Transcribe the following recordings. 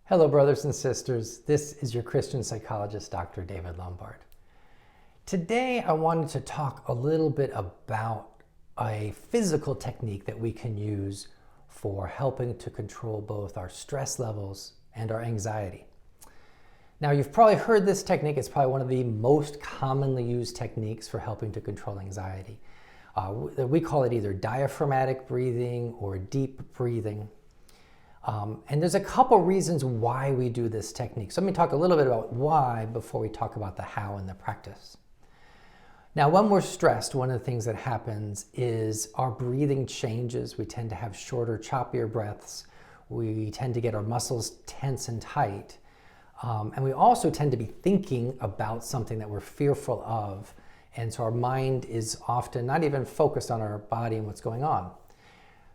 Hello, brothers and sisters. This is your Christian psychologist, Dr. David Lombard. Today, I wanted to talk a little bit about a physical technique that we can use for helping to control both our stress levels and our anxiety. Now, you've probably heard this technique. It's probably one of the most commonly used techniques for helping to control anxiety. We call it either diaphragmatic breathing or deep breathing. And there's a couple reasons why we do this technique. So let me talk a little bit about why before we talk about the how and the practice. Now, when we're stressed, one of the things that happens is our breathing changes. We tend to have shorter, choppier breaths. We tend to get our muscles tense and tight. And we also tend to be thinking about something that we're fearful of. And so our mind is often not even focused on our body and what's going on.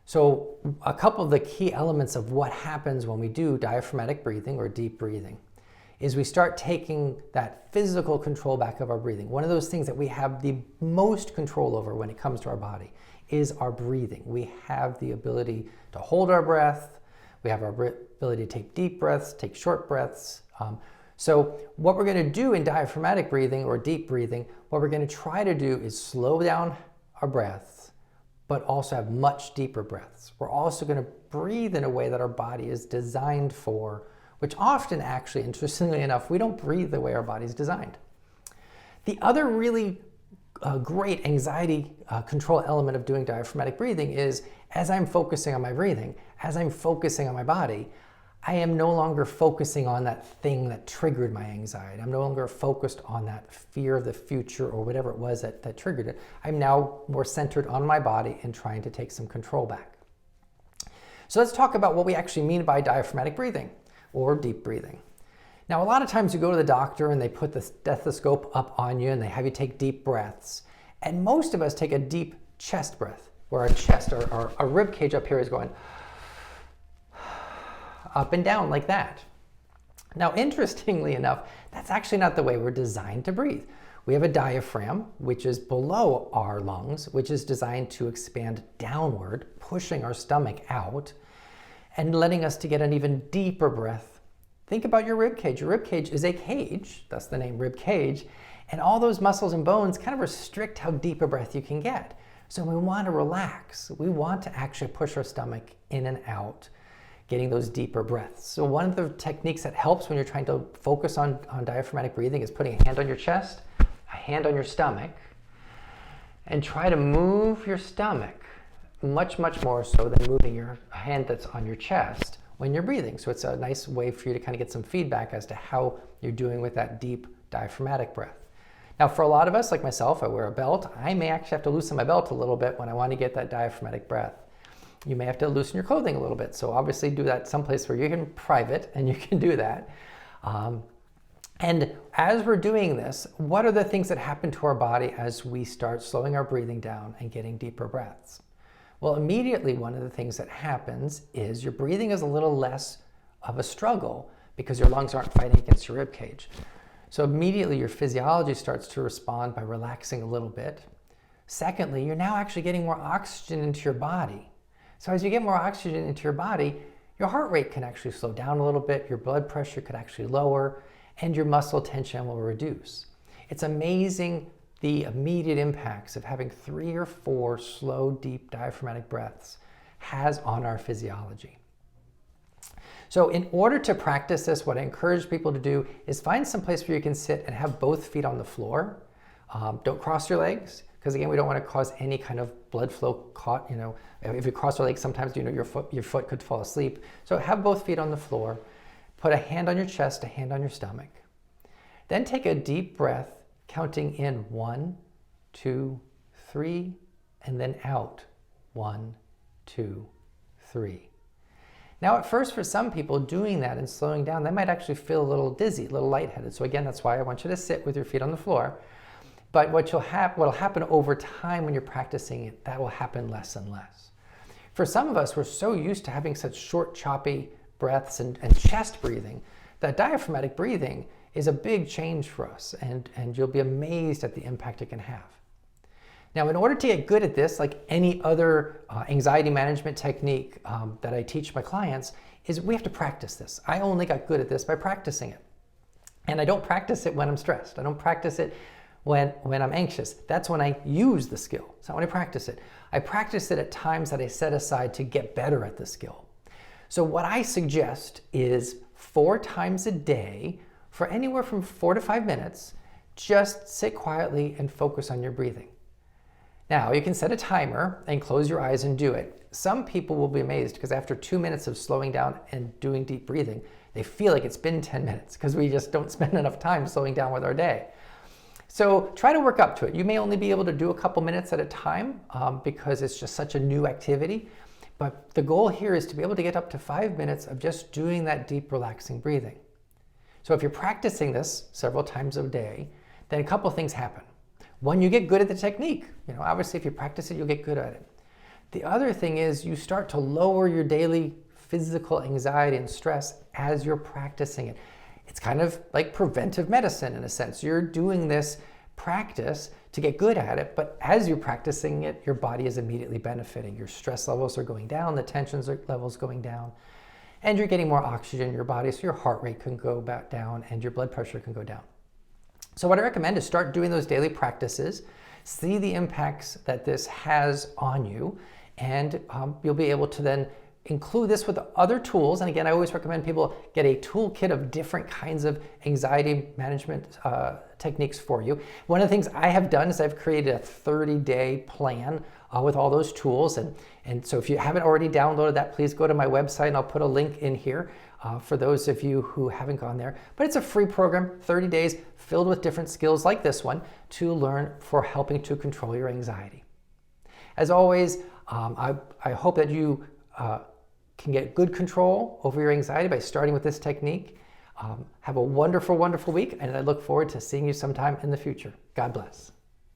So a couple of the key elements of what happens when we do diaphragmatic breathing or deep breathing is we start taking that physical control back of our breathing. One of those things that we have the most control over when it comes to our body is our breathing. We have the ability to hold our breath. We have our ability to take deep breaths, take short breaths. So what we're going to do in diaphragmatic breathing or deep breathing, what we're going to try to do is slow down our breaths, but also have much deeper breaths. We're also going to breathe in a way that our body is designed for, which often actually, interestingly enough, we don't breathe the way our body is designed. The other really great anxiety control element of doing diaphragmatic breathing is as I'm focusing on my breathing, as I'm focusing on my body, I am no longer focusing on that thing that triggered my anxiety. I'm no longer focused on that fear of the future or whatever it was that triggered it. I'm now more centered on my body and trying to take some control back. So let's talk about what we actually mean by diaphragmatic breathing or deep breathing. Now, a lot of times you go to the doctor and they put the stethoscope up on you and they have you take deep breaths. And most of us take a deep chest breath where our chest or our rib cage up here is going up and down like that. Now, interestingly enough, that's actually not the way we're designed to breathe. We have a diaphragm, which is below our lungs, which is designed to expand downward, pushing our stomach out and letting us to get an even deeper breath. Think about your rib cage. Your rib cage is a cage, that's the name rib cage, and all those muscles and bones kind of restrict how deep a breath you can get. So we want to relax. We want to actually push our stomach in and out, getting those deeper breaths. So one of the techniques that helps when you're trying to focus on diaphragmatic breathing is putting a hand on your chest, a hand on your stomach, and try to move your stomach much, much more so than moving your hand that's on your chest when you're breathing. So it's a nice way for you to kind of get some feedback as to how you're doing with that deep diaphragmatic breath. Now, for a lot of us, like myself, I wear a belt. I may actually have to loosen my belt a little bit when I want to get that diaphragmatic breath. You may have to loosen your clothing a little bit. So obviously do that someplace where you can private and you can do that. And as we're doing this, what are the things that happen to our body as we start slowing our breathing down and getting deeper breaths? Well, immediately one of the things that happens is your breathing is a little less of a struggle because your lungs aren't fighting against your rib cage. So immediately your physiology starts to respond by relaxing a little bit. Secondly, you're now actually getting more oxygen into your body. So as you get more oxygen into your body, your heart rate can actually slow down a little bit, your blood pressure could actually lower, and your muscle tension will reduce. It's amazing the immediate impacts of having 3 or 4 slow, deep diaphragmatic breaths has on our physiology. So in order to practice this, what I encourage people to do is find some place where you can sit and have both feet on the floor. Don't cross your legs, because again, we don't want to cause any kind of blood flow caught, if you cross your legs, sometimes, your foot could fall asleep. So have both feet on the floor, put a hand on your chest, a hand on your stomach. Then take a deep breath, counting in 1, 2, 3, and then out 1, 2, 3. Now, at first, for some people, doing that and slowing down, they might actually feel a little dizzy, a little lightheaded. So again, that's why I want you to sit with your feet on the floor. But what'll happen over time when you're practicing it, that will happen less and less. For some of us, we're so used to having such short, choppy breaths and chest breathing that diaphragmatic breathing is a big change for us, and you'll be amazed at the impact it can have. Now, in order to get good at this, like any other anxiety management technique that I teach my clients, is we have to practice this. I only got good at this by practicing it. And I don't practice it when I'm stressed. I don't practice it when I'm anxious. That's when I use the skill. It's not when I practice it. I practice it at times that I set aside to get better at the skill. So what I suggest is 4 times a day for anywhere from 4 to 5 minutes, just sit quietly and focus on your breathing. Now, you can set a timer and close your eyes and do it. Some people will be amazed because after 2 minutes of slowing down and doing deep breathing, they feel like it's been 10 minutes because we just don't spend enough time slowing down with our day. So try to work up to it. You may only be able to do a couple minutes at a time because it's just such a new activity. But the goal here is to be able to get up to 5 minutes of just doing that deep, relaxing breathing. So if you're practicing this several times a day, then a couple things happen. One, you get good at the technique. Obviously, if you practice it, you'll get good at it. The other thing is you start to lower your daily physical anxiety and stress as you're practicing it. It's kind of like preventive medicine in a sense. You're doing this practice to get good at it, but as you're practicing it, your body is immediately benefiting. Your stress levels are going down, the tension levels going down, and you're getting more oxygen in your body, so your heart rate can go back down and your blood pressure can go down. So what I recommend is start doing those daily practices, see the impacts that this has on you, and you'll be able to then include this with other tools. And again, I always recommend people get a toolkit of different kinds of anxiety management techniques for you. One of the things I have done is I've created a 30-day plan with all those tools. And so if you haven't already downloaded that, please go to my website and I'll put a link in here for those of you who haven't gone there. But it's a free program, 30 days filled with different skills like this one to learn for helping to control your anxiety. As always, I hope that you can get good control over your anxiety by starting with this technique. Have a wonderful, wonderful week, and I look forward to seeing you sometime in the future. God bless.